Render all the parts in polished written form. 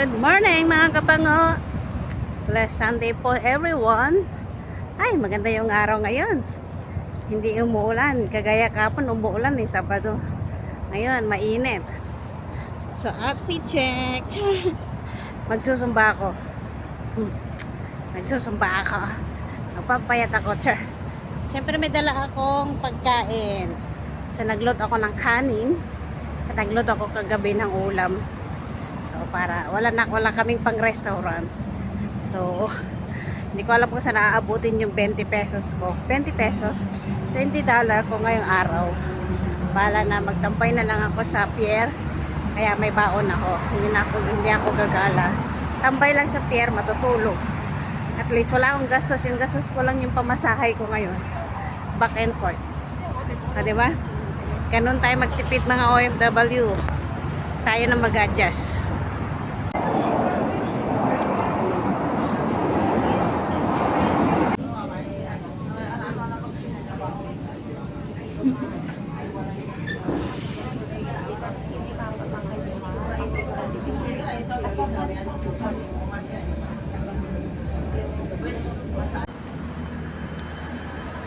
Good morning mga kapango. Blessed Sunday po everyone. Ay, maganda yung araw ngayon. Hindi umuulan. Kagaya kapon umuulan Sabado. Ngayon, mainit. So, outfit check. Magsusumba ako. Magsusumba ako. Magpapayat ako, sir. Siyempre may dala akong pagkain. So, nagload ako ng kanin. At nagload ako kagabi ng ulam. So, para wala kaming pang restaurant. So, hindi ko alam kung saan aabutin yung 20 pesos ko. 20 pesos? $20 ko ngayong araw. Bala na magtampay na lang ako sa pier. Kaya may baon ako. Hindi ako gagala. Tambay lang sa pier, matutulog. At least wala akong gastos. Yung gastos ko lang yung pamasahay ko ngayon. Back and forth. Diba? Ganun tayo magtipid mga OFW. Tayo na mag-adjust.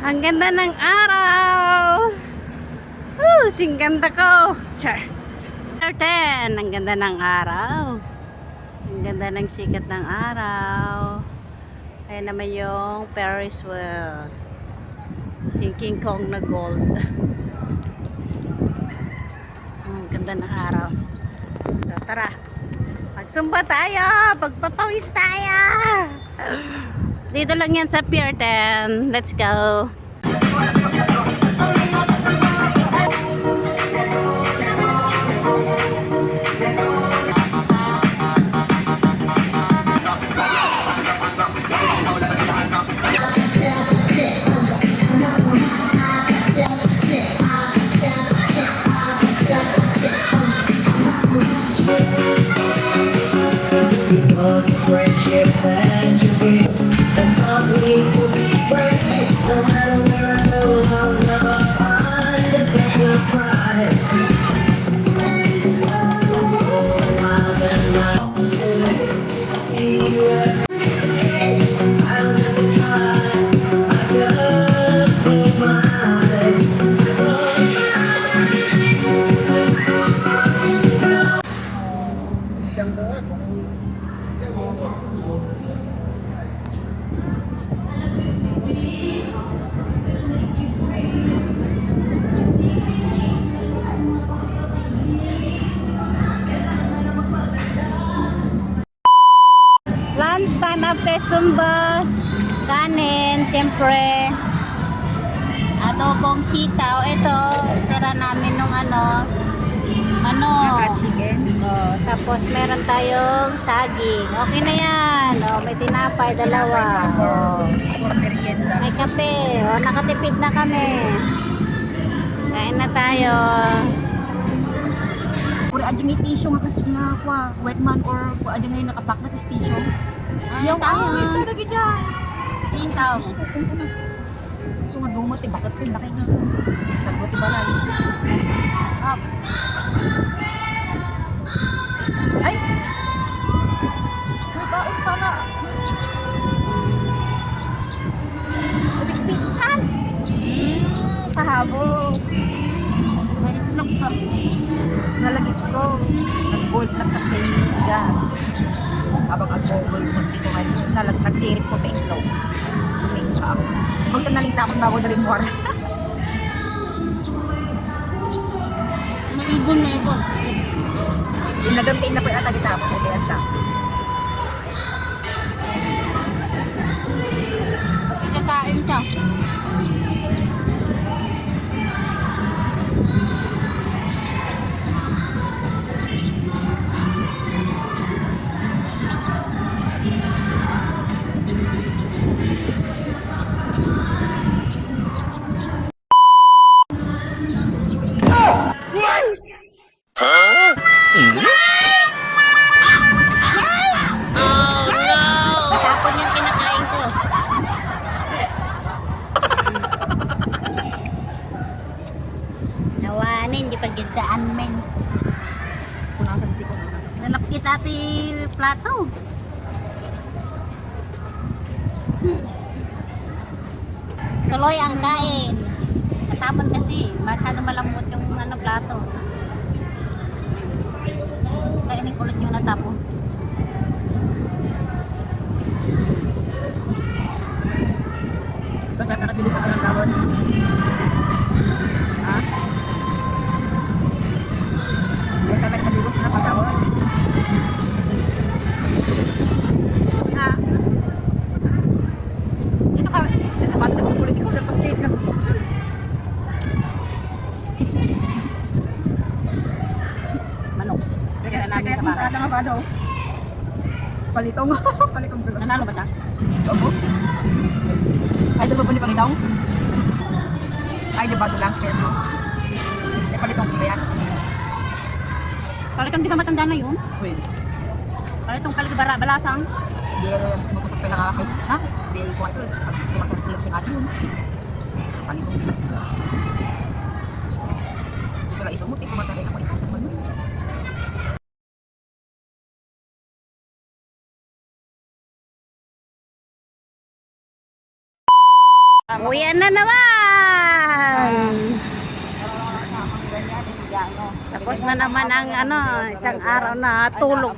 Ang ganda ng araw. Sing ganda ko. Char. 10. Ang ganda ng araw. Ang ganda ng sikat ng araw. Ayan naman yung Ferris wheel. Si King Kong na gold. Ang ganda ng araw. So tara. Magsumba tayo. Pagpapawis tayo. Dito lang yan sa Pier 10. Let's go. Friendship that you give, and some people be brave. No matter where I go, I'll never find a better pride. Oh, I've been miles away. I'll never try. I just close my eyes. Lunch time after Zumba. Kanin, siyempre. Adobong sitaw. Ito, tira namin nung Chicken. Oh, tapos meron tayong saging. Okay na yan. Oh, may tinapay, dalawa. Oh. For merienda. May kape. Oh, nakatipid na kami. Kain na tayo. Or adjang yung tissue nga kasi nga kwa, wet man or kwa adjang ngayon nakapak na tissue. Yung ito lagi dyan. Sitaw. So nga dumati, bakit din laki nga. Tagwati ba lang. Up. Ay! May baon pa nga. Pagkikipit saan? Pahabog. May itlog pa. Nalagit ko. Nag-gold na tatay yung siga. Abangag-gold kunti ko ngayon. Nagsirip ko pa itlog. Tumingin pa ako. Huwag naling tapon bago na rin more. Naibon na ibon. Yung nagamtiin na po yung atagitapon. Ay, kaya tapon. Ikakain ka. plato. Tuloy ang kain. Katapon kasi, masyado malambot yung plato. Kainin ko ulit yung natapon. Basta nakatili ka ng tawon. Ha? Kaya ka nakatili ka ng tawon. Ha? Dito ka. Dito ka. Dito ka. Politiko. Dito ka. Dito ka. Manok. Kaya na namin sa bahay. Kaya nga daw. Palitong. Palitong bilos. Nanalo ba siya? Opo. Ay, ito ba po ni Palitong? Ay, di ba ito lang? Kaya ito. Ay, Palitong ba yan? Palitong di ba matanda na yun? Uy. Palitong balasang. Hindi, mag-usap pa lang kakais na. Hindi, kung ito, pag tumakit lang siya natin yun. Palitong bilos. Gusto lang isumot, kumatari ako, ipasok mo yun. Uyan na naman! Tapos na naman ang isang araw na tulog.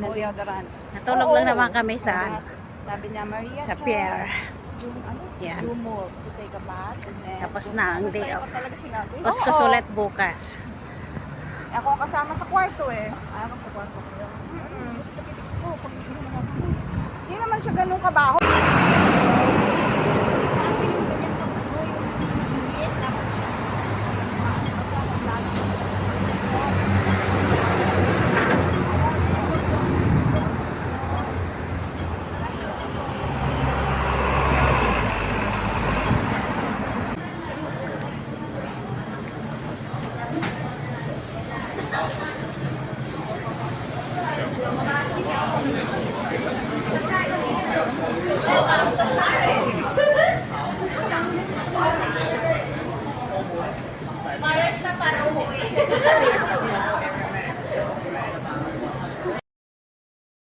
Natulog lang naman kami sa Sabi niya, Maria, sa pier. Yan. you move to take a bath. And then, Tapos na ang day off. talaga sinabi. Kuskus Oo. ulit bukas. Ako ang kasama sa kwarto eh. Ayaw sa kwarto ko yun. Hindi naman siya ganun kabaho.